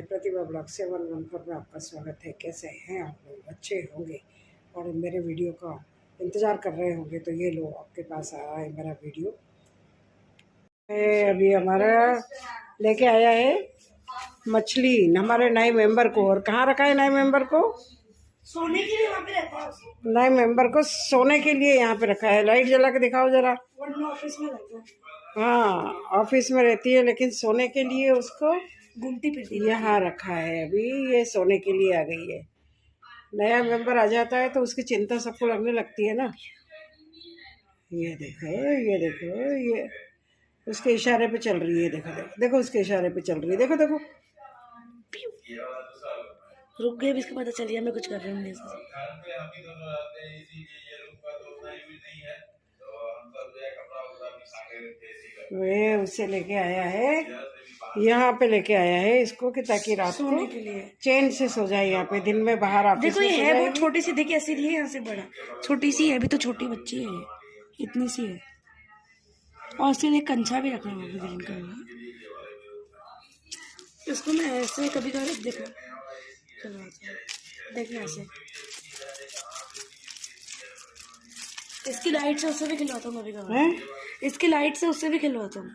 राधे। प्रतिभा blog 714 में आपका स्वागत है। कैसे हैं आप लोग? अच्छे होंगे और मेरे वीडियो का इंतज़ार कर रहे होंगे। तो ये लो, आपके पास आया है मेरा वीडियो। अभी हमारा लेके आया है मछली हमारे नए मेंबर को। और कहाँ रखा है नए मेंबर को? सोने के लिए वहाँ पे रहता है। नए मेंबर को सोने के लिए यहाँ पे रखा है। लाइट जला के दिखाओ जरा। वरना ऑफिस में रहता है। हाँ, ऑफिस में रहती है, लेकिन सोने के लिए उसको घूमती फिरती यहाँ रखा है। अभी ये सोने के लिए आ गई है। नया मेंबर आ जाता है तो उसकी चिंता सबको लगने लगती है ना। ये देखो, ये देखो, ये उसके इशारे पे चल रही है। देखो देखो देखो, उसके इशारे पे चल रही है। देखो देखो, रुक गए, इसका पता चल गया मैं कुछ कर रही हूँ। वे उसे लेके आया है, यहाँ पे लेके आया है इसको कि ताकि रात सोने को के लिए चैन से सो जाए। यहाँ पे दिन में बाहर ऑफिस देखो, में ये सो है बहुत जाएगी। छोटी सी। देखिए ऐसी नहीं है, यहाँ से बड़ा छोटी सी है। अभी तो छोटी बच्ची है, ये इतनी सी है। और उसके लिए कंछा भी रखा हुआ है ग्रीन कलर का। इसको मैं ऐसे कभी कभी देखो, चलो देखना ऐसे। इसकी लाइट से उससे भी खिलवाता हूँ कभी कभी। इसकी लाइट से उससे भी खिलवाता हूँ।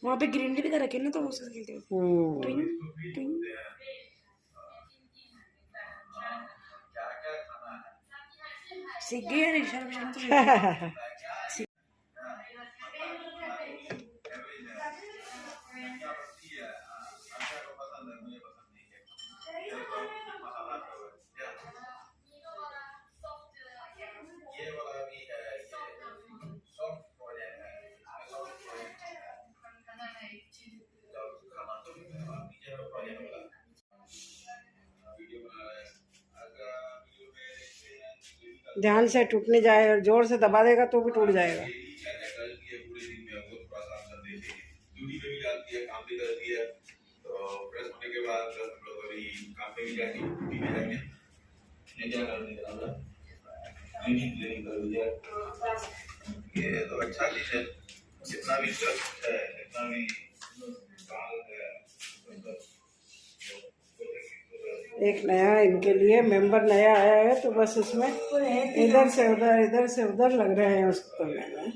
वहाँ पे ग्रीन भी रखे ना, तो उससे खेलते हैं। सीख गई है रिक्शा तो। ध्यान से टूट नहीं जाए, और जोर से दबा देगा तो भी टूट जाएगा। ये तो अच्छा चीज है। जितना भी कष्ट है, जितना भी काल है, एक नया इनके लिए मेंबर नया आया है, तो बस उसमें इधर से उधर लग रहे हैं उसको करने में।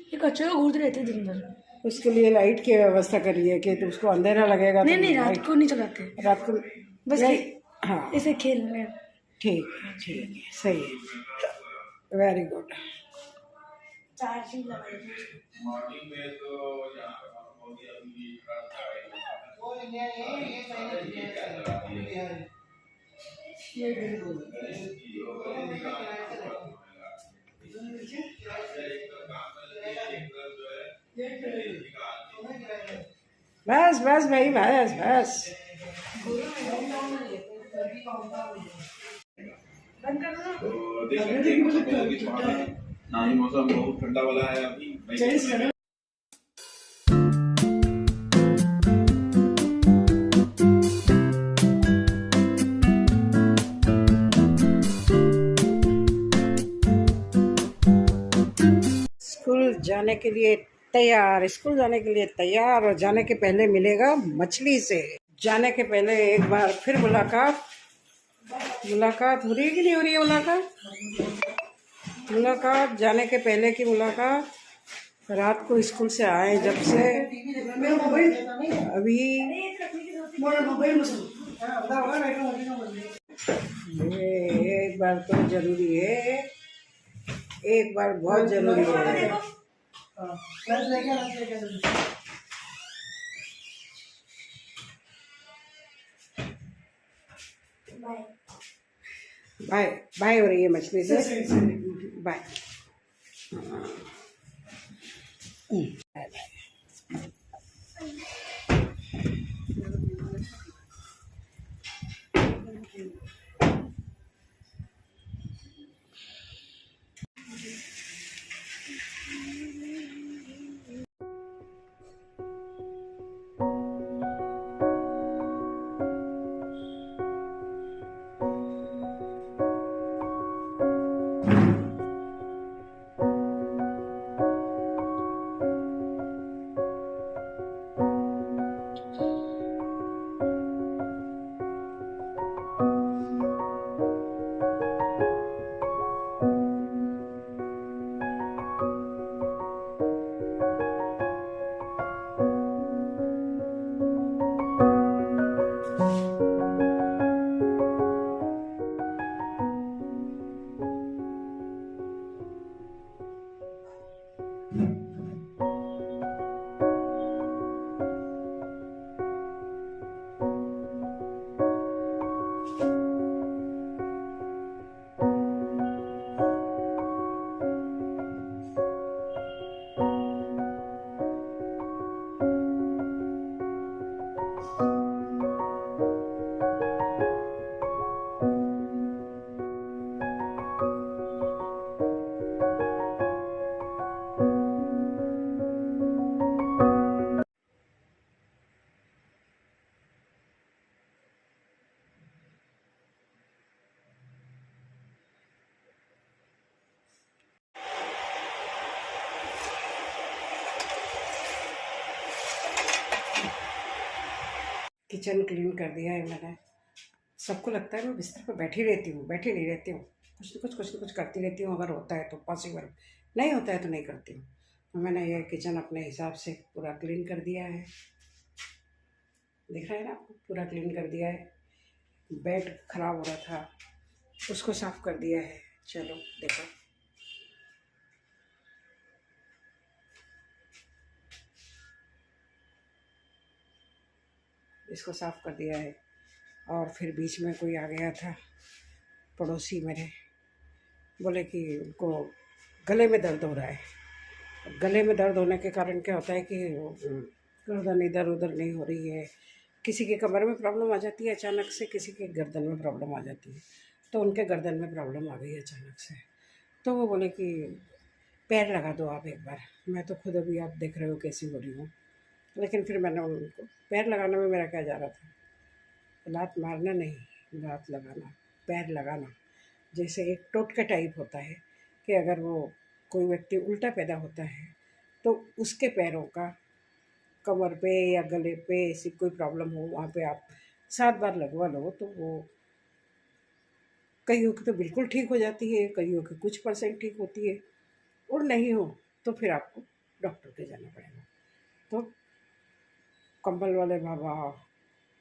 ये कच्चे को घूरते रहते हैं दिन भर। उसके लिए लाइट की व्यवस्था करी है कि तो उसको अंधेरा लगेगा। नहीं नहीं, रात को नहीं चलाते, रात को बस हाँ, इसे खेलने। ठीक है, सही है, वेरी गुड। चार्जिंग लगाई मॉर्निंग में तो बस बस भाई, बस बस। तो देख सकते हैं ना ही मौसम बहुत ठंडा वाला है अभी। स्कूल जाने के लिए तैयार, और जाने के पहले मिलेगा मछली से। जाने के पहले एक बार फिर मुलाकात हो रही है कि नहीं हो रही है? मुलाकात जाने के पहले की मुलाकात। रात को स्कूल से आए जब से अभी ये एक बार तो जरूरी है, एक बार बहुत जरूरी है। बाय बाय हो रही है मछली से। बाय। किचन क्लीन कर दिया है मैंने। सबको लगता है मैं बिस्तर पर बैठी रहती हूँ, बैठी नहीं रहती हूँ, कुछ न कुछ करती रहती हूँ। अगर होता है तो पॉसिबल, नहीं होता है तो नहीं करती हूँ। तो मैंने ये किचन अपने हिसाब से पूरा क्लीन कर दिया है, दिख रहा है ना आपको, पूरा क्लीन कर दिया है। बेड खराब हो रहा था, उसको साफ कर दिया है। चलो देखो, इसको साफ कर दिया है। और फिर बीच में कोई आ गया था पड़ोसी मेरे, बोले कि उनको गले में दर्द हो रहा है। गले में दर्द होने के कारण क्या होता है कि गर्दन इधर उधर नहीं हो रही है, किसी के कमर में प्रॉब्लम आ जाती है अचानक से, किसी के गर्दन में प्रॉब्लम आ जाती है। तो उनके गर्दन में प्रॉब्लम आ गई अचानक से। तो वो बोले कि पैर लगा दो आप एक बार। मैं तो खुद अभी आप देख रहे हो कैसी हो रही हूँ, लेकिन फिर मैंने उनको पैर लगाने में मेरा क्या जा रहा था, लात मारना नहीं, लात लगाना, पैर लगाना। जैसे एक टोटका टाइप होता है कि अगर वो कोई व्यक्ति उल्टा पैदा होता है तो उसके पैरों का कमर पे या गले पे ऐसी कोई प्रॉब्लम हो, वहाँ पे आप 7 बार लगवा लो तो वो कईयों की तो बिल्कुल ठीक हो जाती है, कईयों की कुछ % ठीक होती है, और नहीं हो तो फिर आपको डॉक्टर के जाना पड़ेगा। तो कंबल वाले बाबा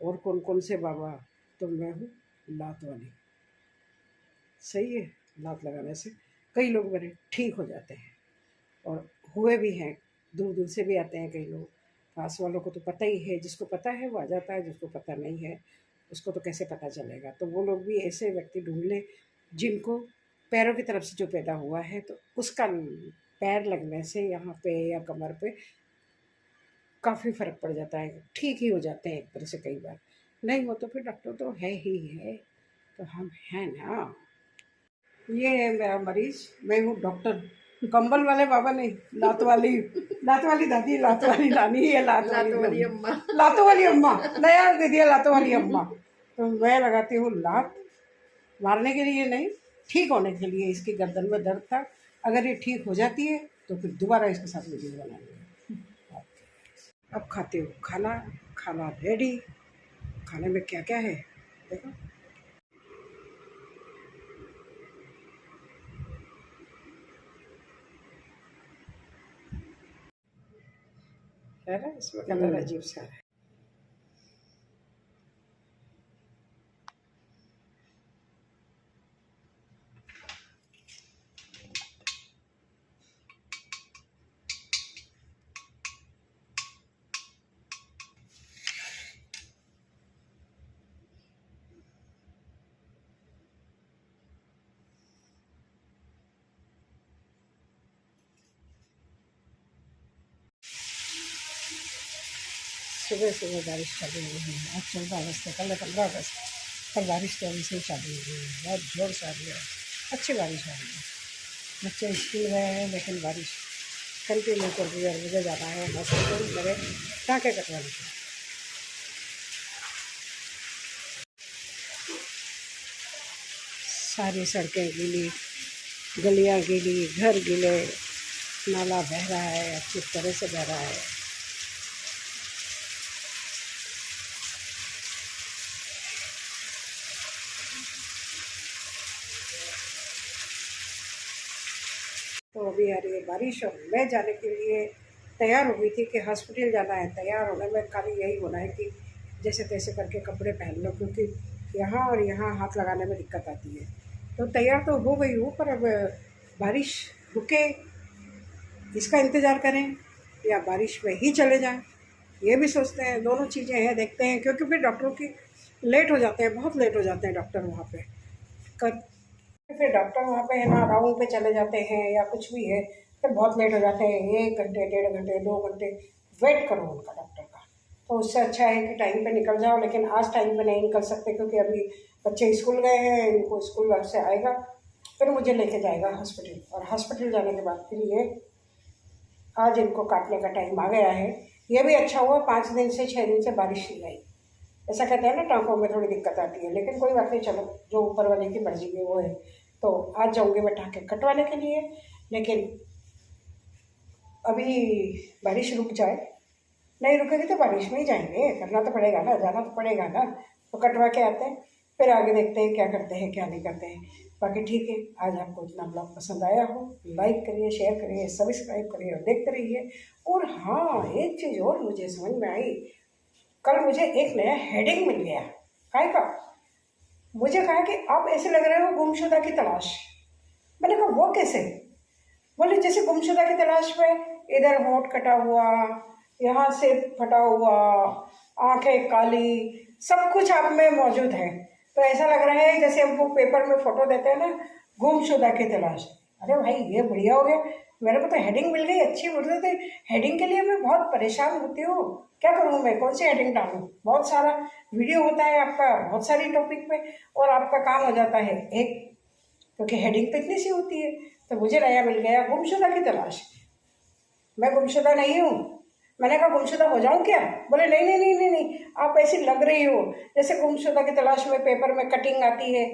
और कौन कौन से बाबा, तो मैं हूँ लात वाली। सही है, लात लगाने से कई लोग मेरे ठीक हो जाते हैं, और हुए भी हैं, दूर दूर से भी आते हैं कई लोग। पास वालों को तो पता ही है, जिसको पता है वो आ जाता है, जिसको पता नहीं है उसको तो कैसे पता चलेगा। तो वो लोग भी ऐसे व्यक्ति ढूंढ लें जिनको पैरों की तरफ से जो पैदा हुआ है, तो उसका पैर लगने से यहाँ पे या कमर पे काफ़ी फ़र्क पड़ जाता है, ठीक ही हो जाते हैं एक तरह से। कई बार नहीं हो तो फिर डॉक्टर तो है ही है, तो हम हैं ना। ये है मेरा मरीज, मैं हूँ डॉक्टर। कंबल वाले बाबा नहीं, लात वाली दादी, लात वाली नानी है, लात वाली अम्मा, लातों वाली अम्मा, नया दे दिया लातों वाली अम्मा। तो मैं लगाती हूँ लात, मारने के लिए नहीं, ठीक होने के लिए। इसकी गर्दन में दर्द था, अगर ये ठीक हो जाती है तो फिर दोबारा इसके साथ वीडियो बनाएंगे। अब खाते हो खाना, खाना रेडी। खाने में क्या क्या है देखो, है ना, इसमें कलर अजीब सा है। सुबह सुबह बारिश चालू हो गई है। आज 14 अगस्त है, कल 15 अगस्त, पर बारिश तो अभी से ही चालू हो गई है, बहुत जोर से आ रही है, अच्छी बारिश आ रही है। बच्चे स्कूल गए हैं लेकिन बारिश कंटिन्यू कर रही है, और मुझे जाना है हॉस्पिटल मेरे टाँके कटवाने के। सारी सड़कें गीली, गलियाँ गीली, घर गीले, नाला बह रहा है, अच्छी तरह से बह रहा है। तो अभी आ रही है बारिश, और मैं जाने के लिए तैयार हो गई थी कि हॉस्पिटल जाना है। तैयार होने में खाली यही होना है कि जैसे तैसे करके कपड़े पहन लो, क्योंकि यहाँ और यहाँ हाथ लगाने में दिक्कत आती है। तो तैयार तो हो गई हूँ, पर अब बारिश रुके इसका इंतज़ार करें या बारिश में ही चले जाएं, ये भी सोचते हैं। दोनों चीज़ें हैं, देखते हैं, क्योंकि फिर डॉक्टरों की लेट हो जाते हैं, बहुत लेट हो जाते हैं डॉक्टर वहाँ पे। फिर डॉक्टर वहाँ पे है ना राउंड पे चले जाते हैं या कुछ भी है, फिर बहुत लेट हो जाते हैं। 1 घंटे, 1.5 घंटे, 2 घंटे वेट करो उनका, डॉक्टर का। तो उससे अच्छा है कि टाइम पे निकल जाओ, लेकिन आज टाइम पे नहीं निकल सकते क्योंकि अभी बच्चे स्कूल गए हैं, इनको स्कूल से आएगा फिर मुझे लेके जाएगा हॉस्पिटल, और हॉस्पिटल जाने के बाद फिर ये आज इनको काटने का टाइम आ गया है। ये भी अच्छा हुआ 5 दिन से 6 दिन से बारिश नहीं आई। ऐसा कहते हैं ना, टाँकों में थोड़ी दिक्कत आती है, लेकिन कोई बात नहीं, चलो जो ऊपर वाले की मर्जी है वो है। तो आज जाऊँगी मैं टाँके कटवाने के लिए, लेकिन अभी बारिश रुक जाए नहीं रुकेगी तो बारिश में ही जाएंगे, करना तो पड़ेगा ना, जाना तो पड़ेगा ना, तो कटवा के आते हैं, फिर आगे देखते हैं क्या करते हैं क्या नहीं करते हैं। बाकी ठीक है, आज आपको इतना ब्लॉग पसंद आया हो, लाइक करिए, शेयर करिए, सब्सक्राइब करिए और देखते रहिए। और हाँ, एक चीज़ और मुझे समझ में आई, कल मुझे एक नया हेडिंग मिल गया। काय का? मुझे कहा कि आप ऐसे लग रहे हो गुमशुदा की तलाश। मैंने कहा वो कैसे? बोले जैसे गुमशुदा की तलाश में इधर होंठ कटा हुआ, यहाँ से फटा हुआ, आंखें काली, सब कुछ आप में मौजूद है, तो ऐसा लग रहा है जैसे हमको पेपर में फोटो देते हैं ना, गुमशुदा की तलाश। अरे भाई ये बढ़िया हो गया, मेरे को तो हेडिंग मिल गई अच्छी। बोलते थे हेडिंग के लिए मैं बहुत परेशान होती हूँ, क्या करूँ मैं, कौन सी हेडिंग डालूँ? बहुत सारा वीडियो होता है आपका, बहुत सारी टॉपिक पे, और आपका काम हो जाता है एक, क्योंकि हेडिंग तो इतनी सी होती है। तो मुझे नया मिल गया गुमशुदा की तलाश। मैं गुमशुदा नहीं हूँ। मैंने कहा गुमशुदा हो जाऊँ क्या? बोले नहीं नहीं नहीं नहीं नहीं, आप ऐसी लग रही हो जैसे गुमशुदा की तलाश में पेपर में कटिंग आती है,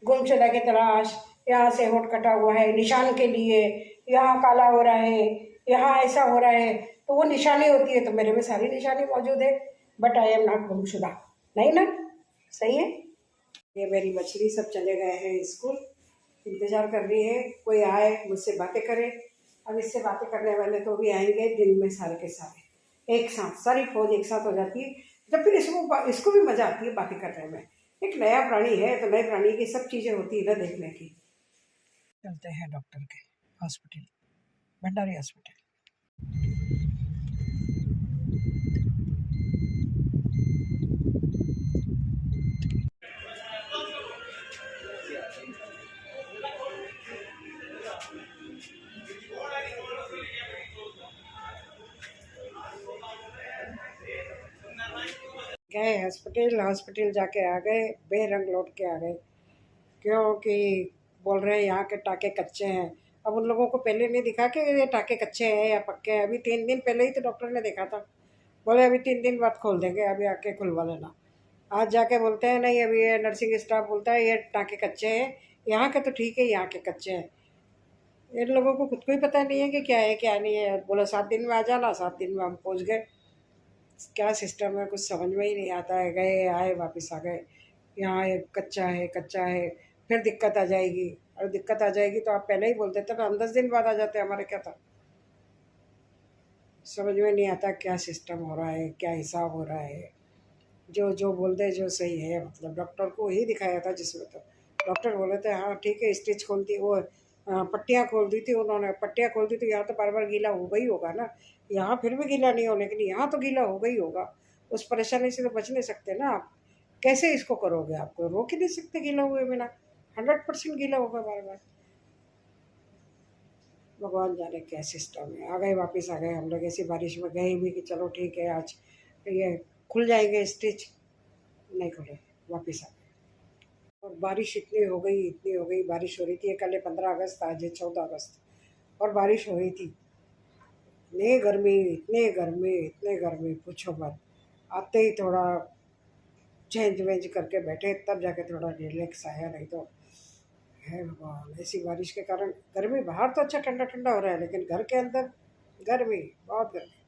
गुमशुदा की तलाश, यहाँ से होठ कटा हुआ है निशान के लिए, यहाँ काला हो रहा है, यहाँ ऐसा हो रहा है, तो वो निशानी होती है। तो मेरे में सारी निशानी मौजूद है, बट आई एम नॉट गुमशुदा। नहीं ना? सही है। ये मेरी मछली सब चले गए हैं स्कूल, इंतज़ार कर रही है कोई आए मुझसे बातें करे। अब इससे बातें करने वाले तो भी आएंगे दिन में, सारे के सारे एक साथ, सारी फौज एक साथ हो जाती है, जब फिर इसको भी मज़ा आती है बातें करने में। एक नया प्राणी है तो नए प्राणी की सब चीज़ें होती है ना देखने की। चलते हैं डॉक्टर के हॉस्पिटल, भंडारी हॉस्पिटल। गए हॉस्पिटल जाके आ गए, बेरंग लौट के आ गए, क्योंकि बोल रहे हैं यहाँ के टाके कच्चे हैं। अब उन लोगों को पहले नहीं दिखा कि ये टाके कच्चे हैं या पक्के हैं। अभी 3 दिन पहले ही तो डॉक्टर ने देखा था, बोले अभी 3 दिन बाद खोल देंगे, अभी आके खुलवा लेना। आज जाके बोलते हैं नहीं, अभी ये नर्सिंग स्टाफ बोलता है ये टाके कच्चे हैं, यहाँ के तो ठीक है, यहाँ के कच्चे हैं। इन लोगों को खुद को ही पता नहीं है कि क्या है क्या नहीं है। बोला 7 दिन में आ जाना, 7 दिन में हम पहुँच गए। क्या सिस्टम है कुछ समझ में ही नहीं आता है। गए आए वापस आ गए, यहाँ एक कच्चा है कच्चा है, फिर दिक्कत आ जाएगी। और दिक्कत आ जाएगी तो आप पहले ही बोल देते ना, हम 10 दिन बाद आ जाते, हमारे क्या था। समझ में नहीं आता क्या सिस्टम हो रहा है, क्या हिसाब हो रहा है। जो जो बोल दे जो सही है, मतलब डॉक्टर को ही दिखाया था जिसमें, तो डॉक्टर बोले थे हाँ ठीक है, स्टिच खोल दी, वो पट्टियाँ खोल दी थी उन्होंने। पट्टियाँ खोल दी तो यहाँ तो बार बार गीला हो गई होगा ना, यहाँ फिर भी गीला नहीं हो, लेकिन यहाँ तो गीला हो गई होगा। उस परेशानी से तो बच नहीं सकते ना आप, कैसे इसको करोगे? आपको रोक ही नहीं सकते गीला हुए बिना, 100% गीला होगा बार बार। भगवान जाने क्या सिस्टम है। आ गए वापस आ गए हम लोग, ऐसी बारिश में गए भी कि चलो ठीक है आज ये खुल जाएंगे स्टिच, नहीं खुले, वापस आ गए। और बारिश इतनी हो गई, बारिश हो रही थी। कल 15 अगस्त, आज है 14 अगस्त, और बारिश हो रही थी। इतने गर्मी पूछो मत। आते ही थोड़ा चेंज वेंज करके बैठे, तब जाके थोड़ा रिलैक्स आया, नहीं तो है भगवान ऐसी बारिश के कारण गर्मी। बाहर तो अच्छा ठंडा ठंडा हो रहा है, लेकिन घर के अंदर गर्मी, बहुत गर्मी।